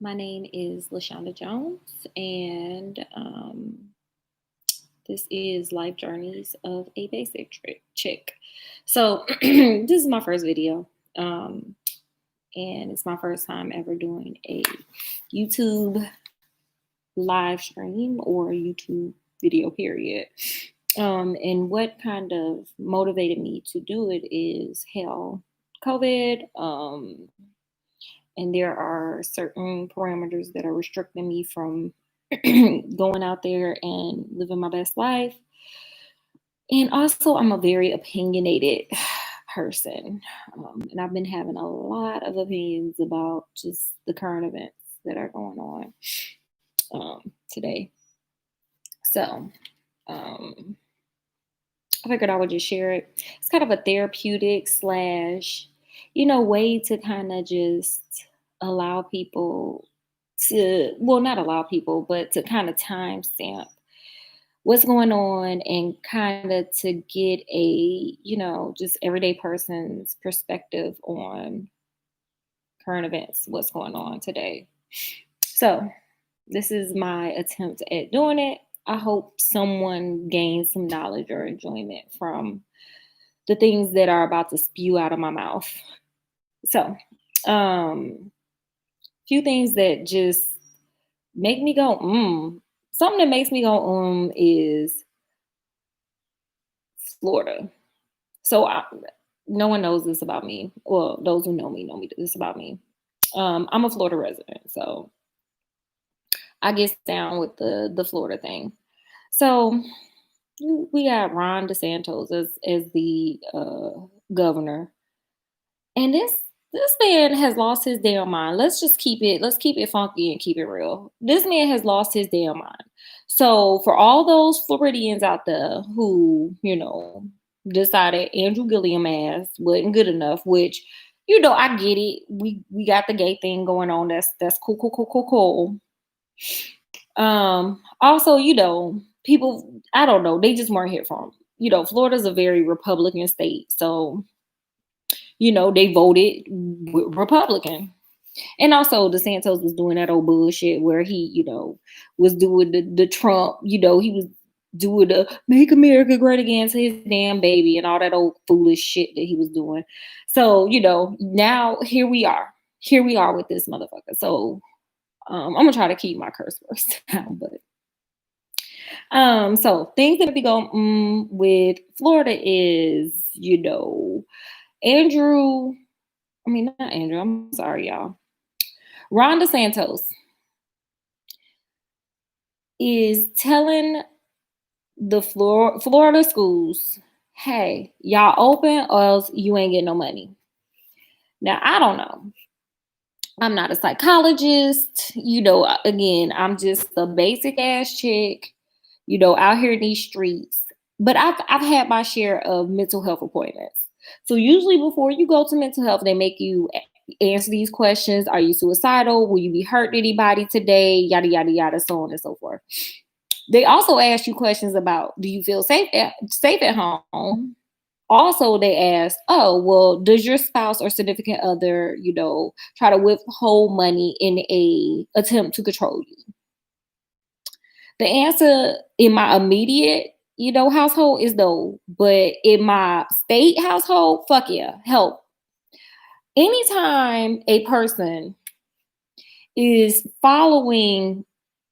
My name is LaShonda Jones, and this is Life Journeys of a Basic Chick. So, this is my first video, and it's my first time ever doing a YouTube live stream or YouTube video, period. And what kind of motivated me to do it is COVID. And there are certain parameters that are restricting me from going out there and living my best life. And also, I'm a very opinionated person. And I've been having a lot of opinions about just the current events that are going on today. So, I figured I would just share it. It's kind of a therapeutic slash, way to kind of just allow people to, well, not allow people, but to kind of timestamp what's going on and kind of to get a, just everyday person's perspective on current events, what's going on today. So this is my attempt at doing it. I hope someone gains some knowledge or enjoyment from the things that are about to spew out of my mouth. So, few things that just make me go, Something that makes me go, is Florida. So, no one knows this about me. Well, those who know me this about me. I'm a Florida resident, so I get down with the Florida thing. So we got Ron DeSantis as the governor, and this man has lost his damn mind. Let's keep it funky and keep it real. This man has lost his damn mind. So for all those Floridians out there who decided Andrew Gillum ass wasn't good enough, which I get it. We got the gay thing going on. That's cool. Also, people, I don't know, they just weren't here for him. Florida's a very Republican state, so they voted Republican. And also DeSantis was doing that old bullshit where he, was doing the Trump, he was doing the Make America Great Again to his damn baby and all that old foolish shit that he was doing. So, now here we are with this motherfucker. So I'm gonna try to keep my curse words down, but so things that be going with Florida is, not Andrew, I'm sorry, y'all. Ron DeSantis is telling the Florida schools, hey, y'all open or else you ain't getting no money. Now, I don't know. I'm not a psychologist. Again, I'm just a basic ass chick, out here in these streets. But I've had my share of mental health appointments. So usually before you go to mental health, they make you answer these questions. Are you suicidal? Will you be hurting anybody today? Yada, yada, yada, so on and so forth. They also ask you questions about, do you feel safe at home? Also, they ask, oh, well, does your spouse or significant other, try to withhold money in a attempt to control you? The answer in my immediate, household is no. But in my state household, fuck yeah, help. Anytime a person is following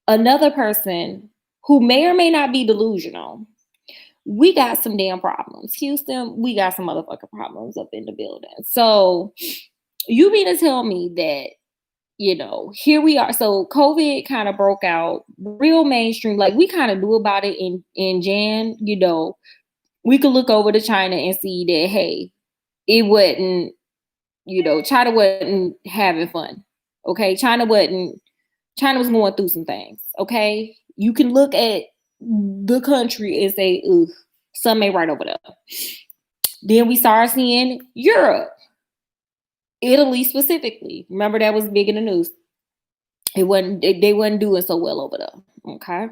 another person who may or may not be delusional, we got some damn problems. Houston, we got some motherfucking problems up in the building. So you mean to tell me that, here we are. So COVID kind of broke out real mainstream. Like we kind of knew about it in Jan, we could look over to China and see that, hey, it wasn't, China wasn't having fun. Okay. China was going through some things. Okay. You can look at the country and say, ugh, something ain't right over there. Then we started seeing Europe, Italy specifically. Remember that was big in the news. They wasn't doing so well over there. Okay.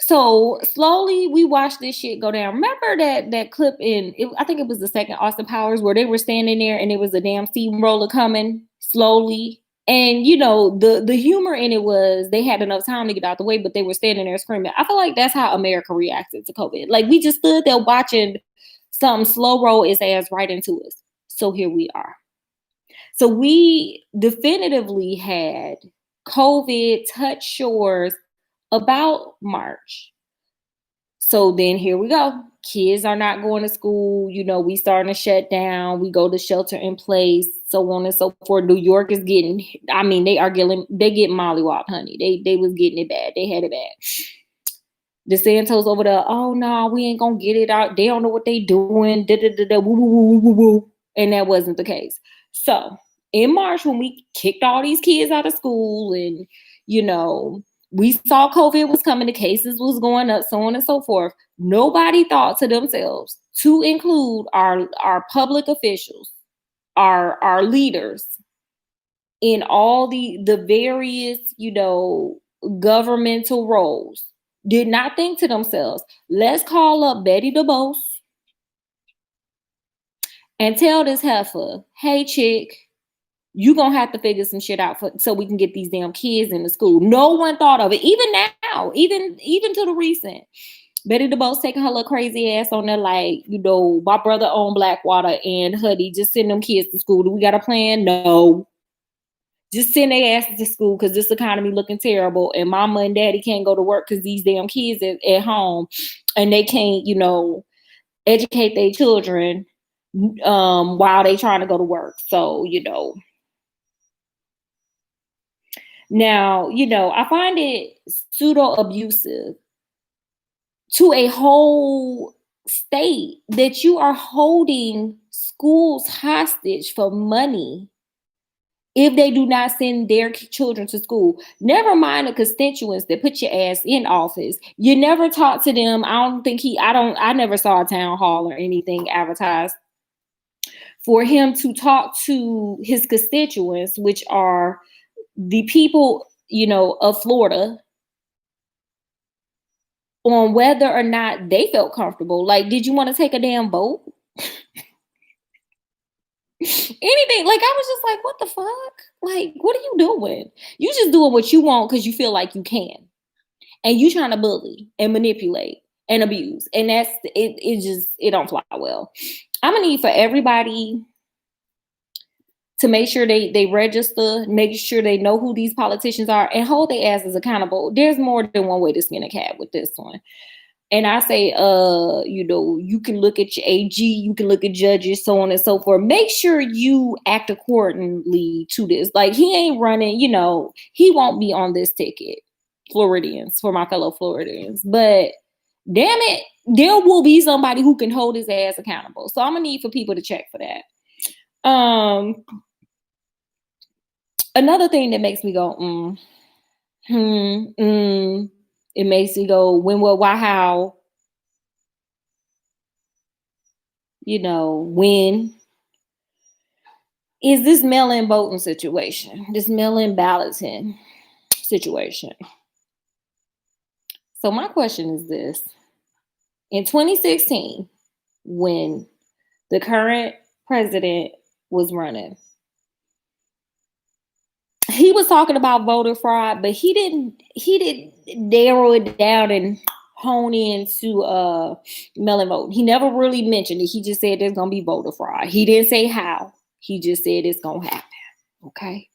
So slowly we watched this shit go down. Remember that clip I think it was the second Austin Powers where they were standing there and it was a damn steamroller coming slowly And you know, the humor in it was they had enough time to get out the way, but they were standing there screaming. I feel like that's how America reacted to COVID. Like we just stood there watching something slow roll its ass right into us. So here we are. So we definitively had COVID touch shores about March. So then here we go. Kids are not going to school. You know, we starting to shut down. We go to shelter in place, so on and so forth. New York is getting, I mean, they get mollywopped, honey. They was getting it bad. They had it bad. DeSantos over there, oh no, we ain't gonna get it out. They don't know what they doing. Da, da, da, da, woo, woo, woo, woo, woo. And that wasn't the case. So in March, when we kicked all these kids out of school and, you know, we saw COVID was coming, the cases was going up, so on and so forth. Nobody thought to themselves to include our public officials, our leaders in all the various, you know, governmental roles. Did not think to themselves, let's call up Betty DeBose and tell this heifer, hey chick, you gonna have to figure some shit out so we can get these damn kids into school. No one thought of it. Even now, even to the recent. Betty DeBose taking her little crazy ass on there like, you know, my brother owned Blackwater and Huddy, just send them kids to school. Do we got a plan? No. Just send their asses to school because this economy looking terrible and mama and daddy can't go to work because these damn kids at home and they can't, you know, educate their children while they trying to go to work. So, you know. Now, you know, I find it pseudo abusive to a whole state that you are holding schools hostage for money if they do not send their children to school. Never mind the constituents that put your ass in office. You never talk to them. I never saw a town hall or anything advertised for him to talk to his constituents, which are the people, you know, of Florida, on whether or not they felt comfortable. Like, did you want to take a damn boat? Anything. Like, I was just like, what the fuck? Like, what are you doing? You just doing what you want because you feel like you can. And you trying to bully and manipulate and abuse. And that's it. It don't fly well. I'm gonna need for everybody to make sure they register, make sure they know who these politicians are, and hold their asses accountable. There's more than one way to skin a cat with this one. And I say, you know, you can look at your AG, you can look at judges, so on and so forth. Make sure you act accordingly to this. Like, he ain't running, you know, he won't be on this ticket. Floridians, for my fellow Floridians. But damn it, there will be somebody who can hold his ass accountable. So I'm gonna need for people to check for that. Another thing that makes me go, it makes me go, when, what, why, how, you know, when, is this mail-in voting situation, this mail-in balloting situation. So my question is this. In 2016, when the current president was running, he was talking about voter fraud, but he didn't narrow it down and hone into mail-in vote. He never really mentioned it. He just said there's gonna be voter fraud. He didn't say how. He just said it's gonna happen. Okay.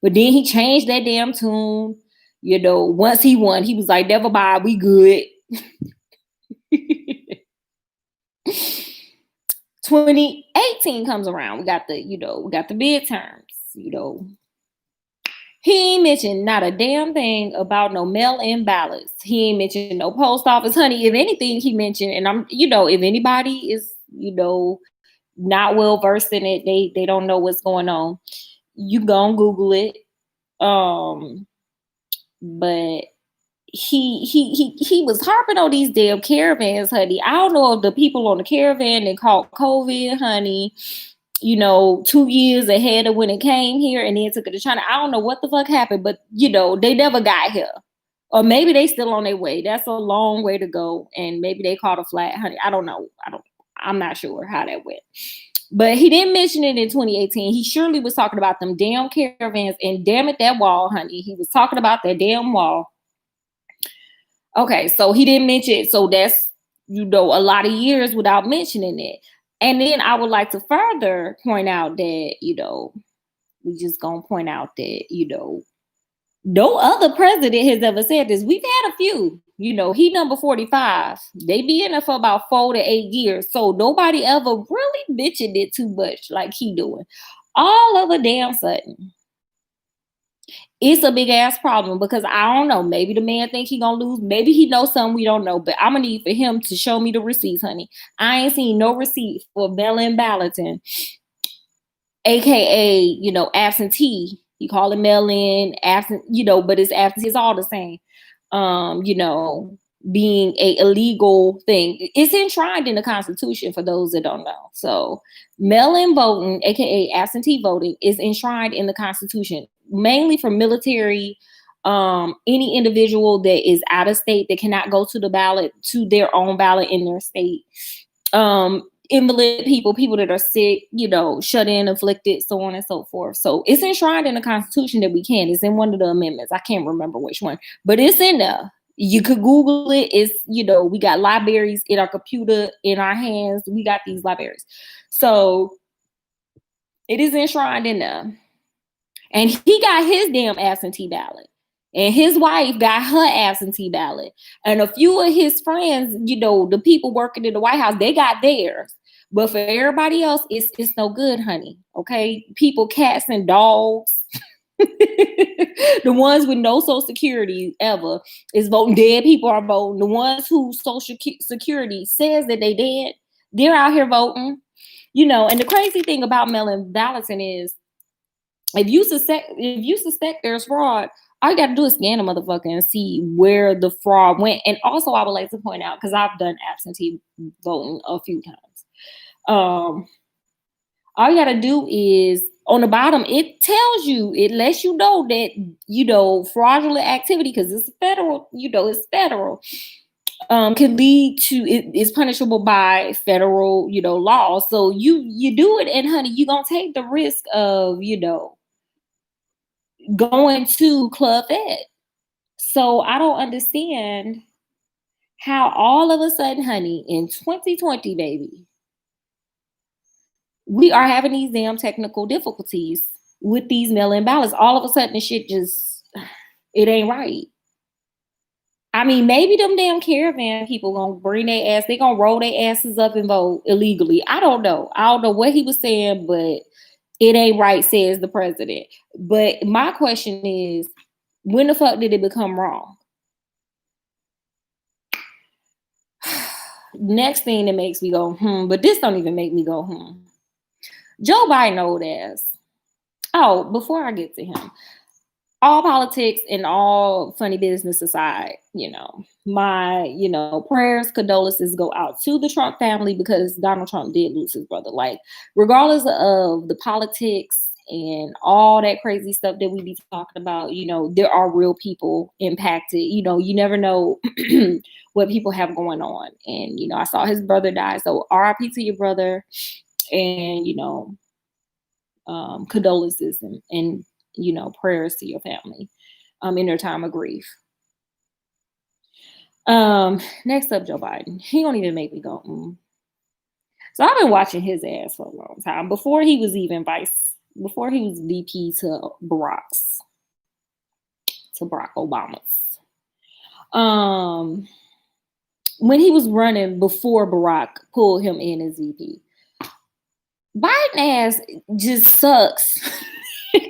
But then he changed that damn tune. You know, once he won, he was like, never mind, we good. 2018 comes around. We got the midterms, you know. He ain't mentioned not a damn thing about no mail-in ballots. He ain't mentioned no post office, honey. If anything, he mentioned, and I'm, you know, if anybody is, you know, not well versed in it, they don't know what's going on. You go and Google it. But he was harping on these damn caravans, honey. I don't know if the people on the caravan they caught COVID, honey, you know, 2 years ahead of when it came here and then took it to China. I don't know what the fuck happened, but you know, they never got here. Or maybe they still on their way. That's a long way to go. And maybe they caught a flat, honey. I don't know. I'm not sure how that went. But he didn't mention it in 2018. He surely was talking about them damn caravans, and damn it, that wall, honey. He was talking about that damn wall. Okay, so he didn't mention it. So that's, a lot of years without mentioning it. And then I would like to further point out that, we just gonna point out that, no other president has ever said this. We've had a few, he number 45. They be in there for about 4 to 8 years. So nobody ever really mentioned it too much like he doing. All of a damn sudden, it's a big ass problem because I don't know. Maybe the man think he gonna lose. Maybe he knows something we don't know. But I'm gonna need for him to show me the receipts, honey. I ain't seen no receipt for mail-in balloting, aka absentee. You call it mail-in, absent, but it's absentee. It's all the same. Being a illegal thing. It's enshrined in the Constitution for those that don't know. So mail-in voting, aka absentee voting, is enshrined in the Constitution, mainly for military, any individual that is out of state that cannot go to the ballot, to their own ballot in their state. Invalid people that are sick, shut in, afflicted, so on and so forth. So it's enshrined in the Constitution that we can. It's in one of the amendments. I can't remember which one, but it's in there. You could Google it. It's, we got libraries in our computer, in our hands. We got these libraries. So it is enshrined in there. And he got his damn absentee ballot. And his wife got her absentee ballot. And a few of his friends, the people working in the White House, they got theirs. But for everybody else, it's no good, honey. Okay? People, cats, and dogs. The ones with no social security ever is voting. Dead people are voting. The ones whose social security says that they dead, they're out here voting. And the crazy thing about mail-in balloting is, if you suspect there's fraud, all you got to do is scan a motherfucker and see where the fraud went. And also, I would like to point out, because I've done absentee voting a few times. All you got to do is, on the bottom, it tells you, it lets you know that, fraudulent activity, because it's federal, it's federal, can lead to, it is punishable by federal, law. So you do it, and honey, you're going to take the risk of, going to Club Fed. So I don't understand how all of a sudden, honey, in 2020, baby, we are having these damn technical difficulties with these mail-in ballots. All of a sudden, the shit just, it ain't right. I mean, maybe them damn caravan people gonna bring their ass, they gonna roll their asses up and vote illegally. I don't know. I don't know what he was saying, but it ain't right, says the president. But my question is, when the fuck did it become wrong? Next thing that makes me go, but this don't even make me go, Joe Biden old ass. Oh, before I get to him, all politics and all funny business aside, my, prayers, condolences go out to the Trump family, because Donald Trump did lose his brother. Like, regardless of the politics and all that crazy stuff that we be talking about, there are real people impacted. You never know what people have going on. And, I saw his brother die. So RIP to your brother, and, condolences and prayers to your family in their time of grief. Next up, Joe Biden. He don't even make me go, So I've been watching his ass for a long time. Before he was VP to Barack Obama's. When he was running before Barack pulled him in as VP, Biden ass just sucks.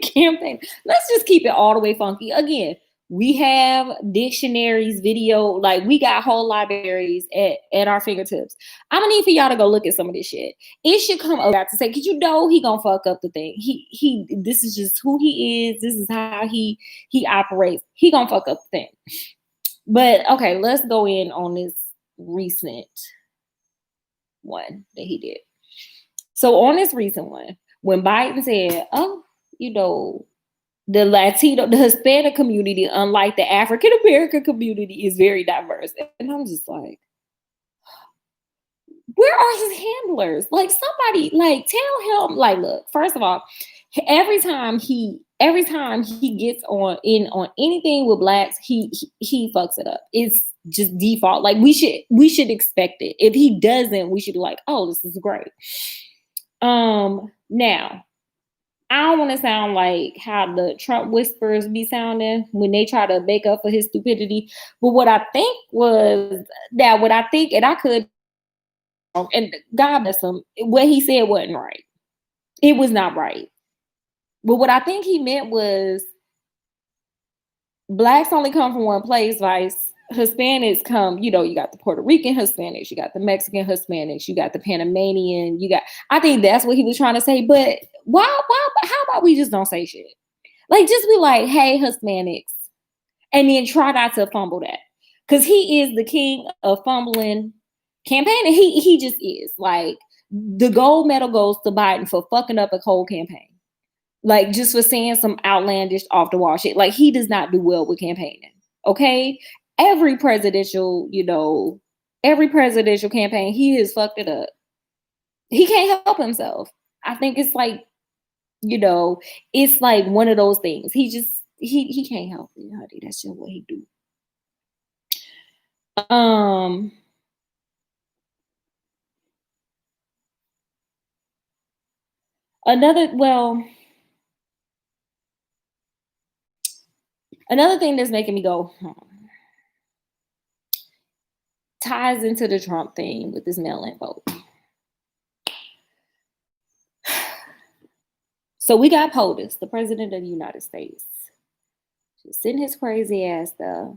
Campaign. Let's just keep it all the way funky. Again, we have dictionaries, video, like we got whole libraries at our fingertips. I'm gonna need for y'all to go look at some of this shit. It should come about to say, because he gonna fuck up the thing. He this is just who he is. This is how he operates. He gonna fuck up the thing. But okay, let's go in on this recent one that he did. So on this recent one, when Biden said, the Latino, the Hispanic community, unlike the African American community, is very diverse. And I'm just like, Where are his handlers? Like somebody, like tell him, like, look, first of all, every time he gets on anything with blacks, he fucks it up. It's just default. Like we should expect it. If he doesn't, we should be like, oh, this is great. Now I don't want to sound like how the Trump whispers be sounding when they try to make up for his stupidity. But what I think was that what I think, and I could, and God bless him, what he said wasn't right. It was not right. But what I think he meant was blacks only come from one place, vice. Hispanics come, you got the Puerto Rican Hispanics, you got the Mexican Hispanics, you got the Panamanian, I think that's what he was trying to say. But how about we just don't say shit? Like, just be like, hey, Hispanics, and then try not to fumble that. Because he is the king of fumbling campaigning. He just is. Like, the gold medal goes to Biden for fucking up a whole campaign. Like, just for saying some outlandish off the wall shit. Like, he does not do well with campaigning. Okay? Every presidential campaign, he has fucked it up. He can't help himself. I think it's like, it's like one of those things. He can't help it, honey. That's just what he do. Another thing that's making me go, ties into the Trump thing with this mail-in vote. So we got POTUS, the president of the United States, just sitting his crazy ass there,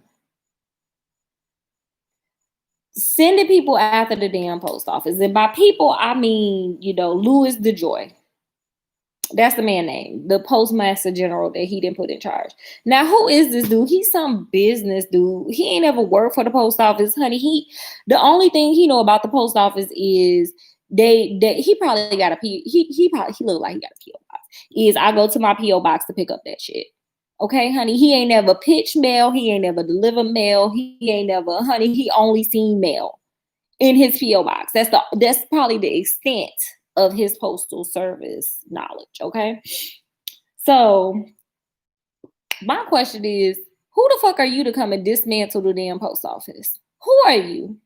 sending people after the damn post office. And by people, I mean, Louis DeJoy. That's the man name, the postmaster general that he didn't put in charge. Now, who is this dude? He's some business dude. He ain't ever worked for the post office, honey. The only thing he know about the post office is he probably got a he look like he got a PO box. Is I go to my PO box to pick up that shit. Okay, honey. He ain't never pitched mail. He ain't never delivered mail. He ain't never, honey. He only seen mail in his PO box. That's probably the extent of his postal service knowledge. Okay. So my question is, who the fuck are you to come and dismantle the damn post office? Who are you?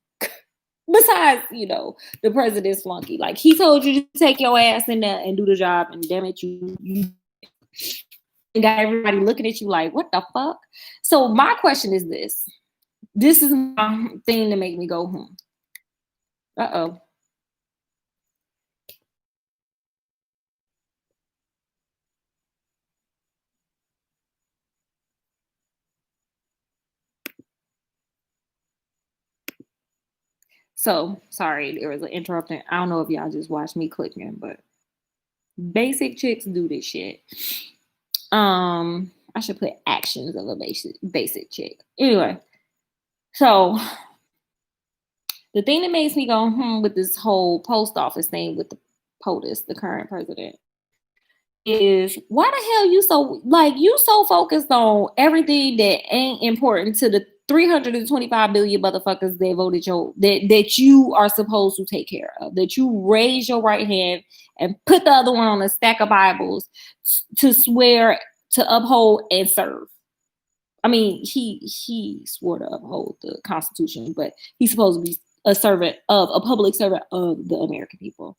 Besides, the president's flunky. Like, he told you to take your ass in there and do the job, and damn it, you got everybody looking at you like, what the fuck? So my question is this. This is my thing to make me go, Uh-oh. So, sorry, there was an interruption. I don't know if y'all just watched me clicking, but basic chicks do this shit. I should put actions of a basic chick. Anyway, so the thing that makes me go, with this whole post office thing with the POTUS, the current president, is why the hell you so focused on everything that ain't important to the 325 billion motherfuckers that voted that you are supposed to take care of, that you raise your right hand and put the other one on a stack of Bibles to swear to uphold and serve. I mean, he swore to uphold the Constitution, but he's supposed to be a public servant of the American people.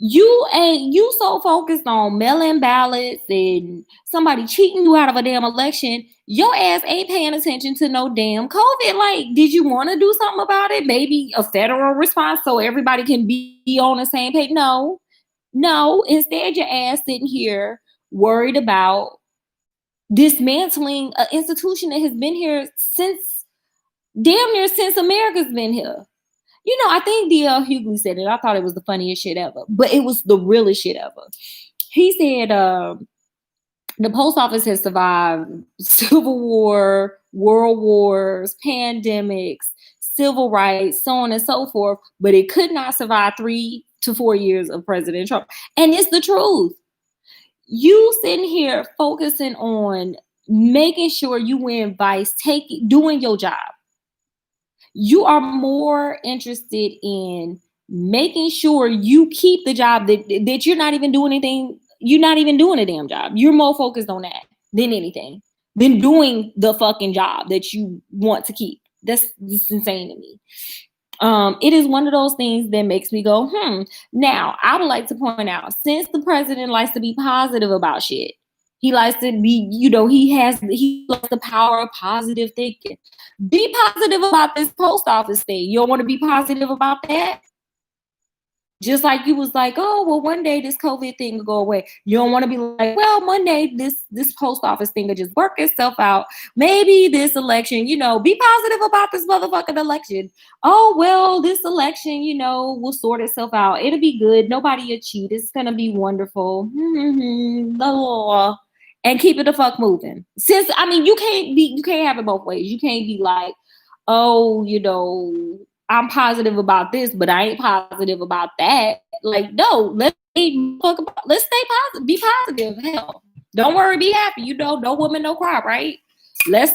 You so focused on mail-in ballots and somebody cheating you out of a damn election, your ass ain't paying attention to no damn COVID. Like, did you want to do something about it? Maybe a federal response so everybody can be on the same page? No. Instead, your ass sitting here worried about dismantling an institution that has been here since damn near since America's been here. I think D.L. Hughley said it. I thought it was the funniest shit ever, but it was the realest shit ever. He said the post office has survived Civil War, World Wars, pandemics, civil rights, so on and so forth, but it could not survive 3 to 4 years of President Trump. And it's the truth. You sitting here focusing on making sure you win vice, doing your job. You are more interested in making sure you keep the job that you're not even doing anything. You're not even doing a damn job. You're more focused on that than anything, than doing the fucking job that you want to keep. That's just insane to me. It is one of those things that makes me go, Now, I would like to point out, since the president likes to be positive about shit, he likes to be, he likes the power of positive thinking. Be positive about this post office thing. You don't want to be positive about that? Just like you was like, oh, well, one day this COVID thing will go away. You don't want to be like, well, one day this post office thing will just work itself out. Maybe this election, be positive about this motherfucking election. Oh, well, this election, will sort itself out. It'll be good. Nobody will cheat. It's going to be wonderful. And keep it the fuck moving. Since, you can't have it both ways. You can't be like, oh, I'm positive about this, but I ain't positive about that. Like, no, let's stay positive, be positive. Hell, don't worry, be happy. No woman, no cry, right? Let's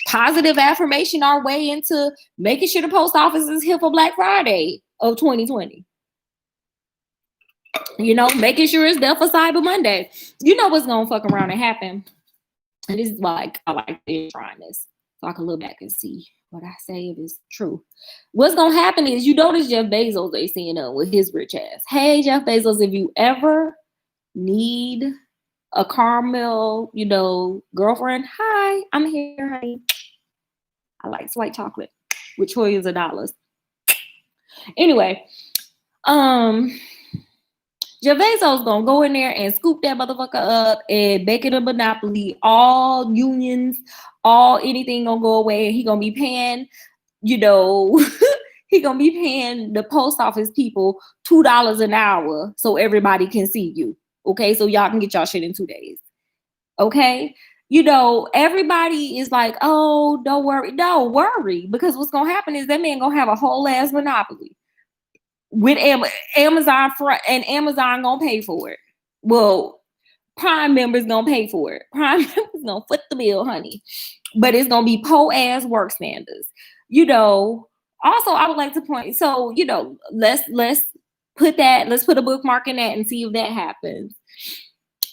positive affirmation our way into making sure the post office is here for Black Friday of 2020. Making sure it's there for Cyber Monday. You know what's gonna fuck around and happen. And this is why I like trying this, so I can look back and see what I say if it's true. What's gonna happen is, this Jeff Bezos they seeing up with his rich ass. Hey, Jeff Bezos, if you ever need a caramel, girlfriend, hi, I'm here, honey. I like white chocolate with trillions of dollars. Anyway, Jeff Bezos gonna go in there and scoop that motherfucker up and make it a monopoly. All unions, all anything gonna go away. He gonna be paying, he gonna be paying the post office people $2 an hour so everybody can see you. Okay, so y'all can get y'all shit in 2 days. Okay, everybody is like, oh, don't worry. No, worry, because what's gonna happen is that man gonna have a whole ass monopoly with Amazon and Amazon gonna pay for it. Well, Prime members gonna pay for it. Prime members gonna foot the bill, honey. But it's gonna be ass work standards. Also, I would like to point. So, let's put a bookmark in that and see if that happens.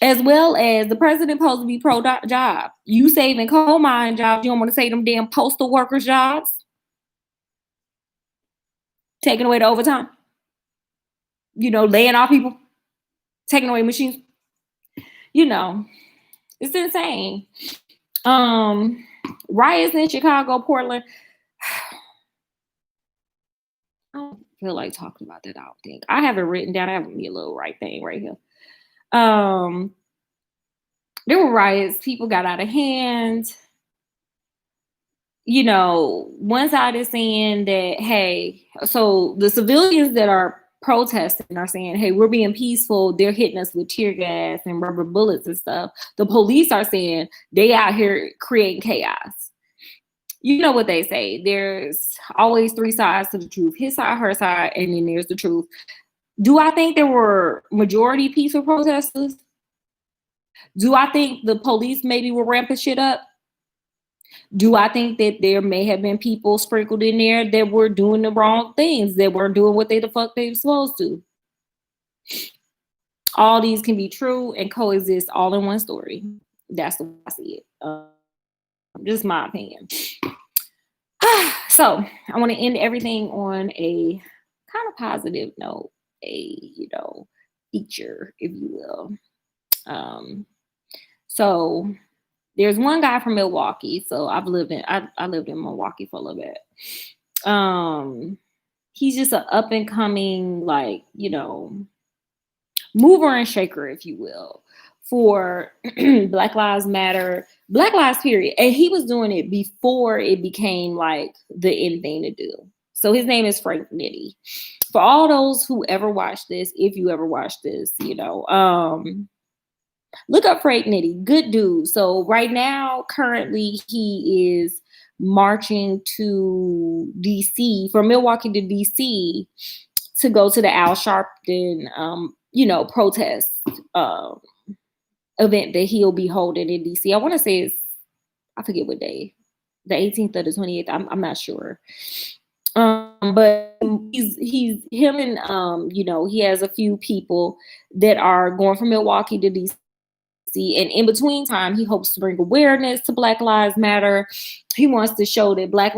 As well as the president supposed to be pro job. You saving coal mine jobs. You don't want to say them damn postal workers jobs. Taking away the overtime. Laying off people, taking away machines. It's insane. Riots in Chicago, Portland. I don't feel like talking about that, I don't think. I have it written down. I have me a little right thing right here. There were riots. People got out of hand. One side is saying that, hey, so the civilians that are protesting are saying, hey, we're being peaceful. They're hitting us with tear gas and rubber bullets and stuff. The police are saying they out here creating chaos. You know what they say. There's always 3 sides to the truth. His side, her side, and then there's the truth. Do I think there were majority peaceful protesters? Do I think the police maybe were ramping shit up? Do I think that there may have been people sprinkled in there that were doing the wrong things, that weren't doing what the fuck they were supposed to? All these can be true and coexist all in one story. That's the way I see it. Just my opinion. So I want to end everything on a kind of positive note, feature, if you will. So there's one guy from Milwaukee. So I lived in Milwaukee for a little bit. He's just an up and coming, mover and shaker, if you will, for Black Lives Matter, Black Lives period. And he was doing it before it became like the in thing to do. So his name is Frank Nitti. For all those who ever watched this, if you ever watched this, look up Frank Nitti, good dude. So right now, currently, he is marching to DC, from Milwaukee to DC, to go to the Al Sharpton, protest event that he'll be holding in DC. I want to say I forget what day, the 18th or the 28th. I'm not sure. But he's him and he has a few people that are going from Milwaukee to DC, and in between time he hopes to bring awareness to Black Lives Matter. He wants to show that Black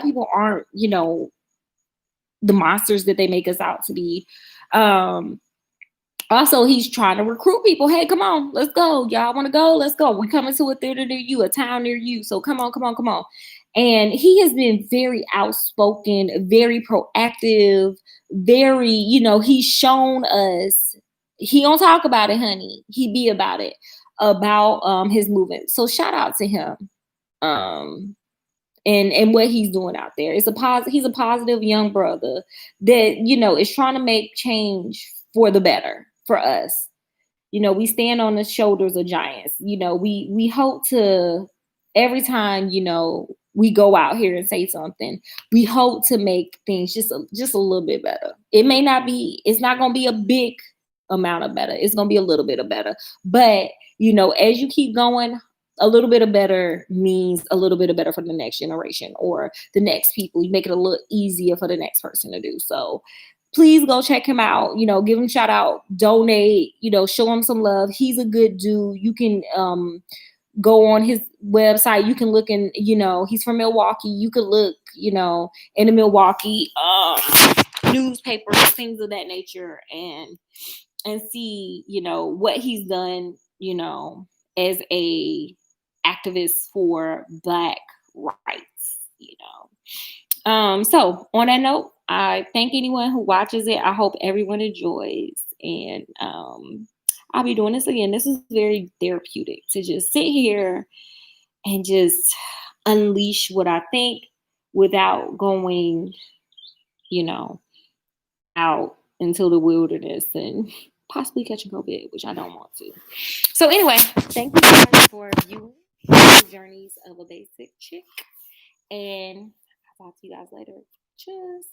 people aren't, the monsters that they make us out to be. Um Also, he's trying to recruit people. Hey, come on, let's go. Y'all want to go? Let's go. We coming to a theater near you, a town near you. So come on, come on, come on. And he has been very outspoken, very proactive, very, he's shown us. He don't talk about it, honey. He be about it, about his movement. So shout out to him. Um and what he's doing out there. He's a positive young brother that, is trying to make change for the better for us. We stand on the shoulders of giants. We hope to, every time, we go out here and say something, we hope to make things just a little bit better. It's not going to be a big amount of better. It's going to be a little bit of better. But, as you keep going, a little bit of better means a little bit of better for the next generation or the next people. You make it a little easier for the next person to do. So please go check him out. Give him a shout out, donate, show him some love. He's a good dude. You can go on his website. You can look in, he's from Milwaukee. You could look, in the Milwaukee newspapers, things of that nature, and see, what he's done, as a activist for Black rights, So on that note, I thank anyone who watches it. I hope everyone enjoys. And I'll be doing this again. This is very therapeutic to just sit here and just unleash what I think without going, out into the wilderness and possibly catching COVID, which I don't want to. So anyway, thank you guys for viewing the Journeys of a Basic Chick. And I'll talk to you guys later. Cheers.